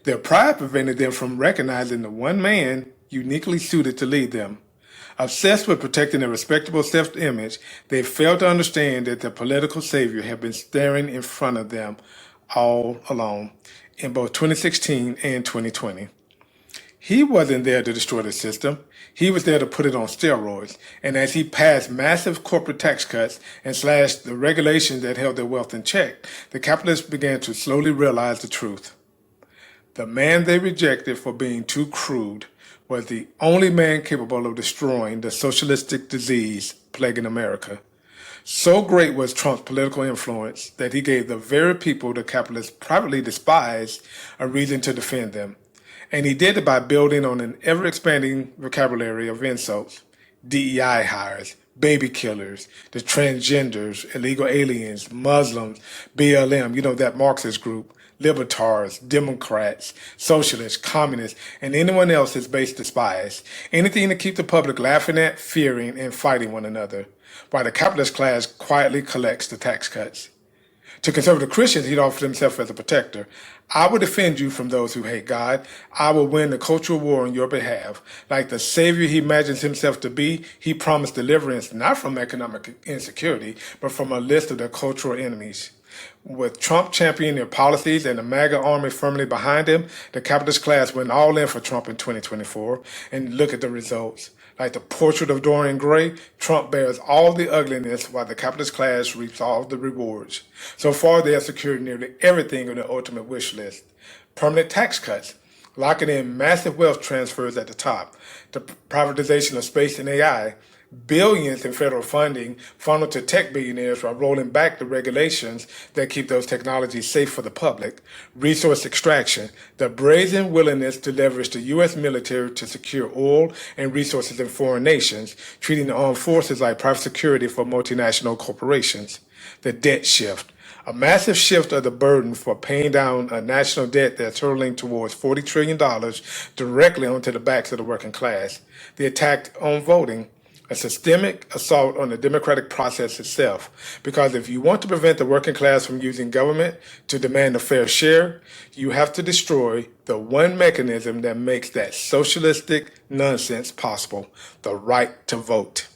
Their pride prevented them from recognizing the one man uniquely suited to lead them. Obsessed with protecting a respectable self-image, they failed to understand that their political savior had been staring in front of them all along in both 2016 and 2020. He wasn't there to destroy the system. He was there to put it on steroids. And as he passed massive corporate tax cuts and slashed the regulations that held their wealth in check, the capitalists began to slowly realize the truth. The man they rejected for being too crude was the only man capable of destroying the socialistic disease plaguing America. So great was Trump's political influence that he gave the very people the capitalists privately despised a reason to defend them. And he did it by building on an ever-expanding vocabulary of insults: DEI hires, baby killers, the transgenders, illegal aliens, Muslims, BLM, that Marxist group, libertarians, Democrats, socialists, communists, and anyone else his base despised. Anything to keep the public laughing at, fearing, and fighting one another, while the capitalist class quietly collects the tax cuts. To conservative Christians, he'd offered himself as a protector. I will defend you from those who hate God. I will win the cultural war on your behalf. Like the savior he imagines himself to be, he promised deliverance not from economic insecurity, but from a list of their cultural enemies. With Trump championing their policies and the MAGA army firmly behind him, the capitalist class went all in for Trump in 2024. And look at the results. Like the portrait of Dorian Gray, Trump bears all the ugliness while the capitalist class reaps all the rewards. So far, they have secured nearly everything on their ultimate wish list. Permanent tax cuts, locking in massive wealth transfers at the top, the privatization of space and AI, billions in federal funding funneled to tech billionaires while rolling back the regulations that keep those technologies safe for the public, resource extraction, the brazen willingness to leverage the U.S. military to secure oil and resources in foreign nations, treating the armed forces like private security for multinational corporations, the debt shift, a massive shift of the burden for paying down a national debt that's hurtling towards $40 trillion directly onto the backs of the working class, the attack on voting, a systemic assault on the democratic process itself. Because if you want to prevent the working class from using government to demand a fair share, you have to destroy the one mechanism that makes that socialistic nonsense possible: the right to vote.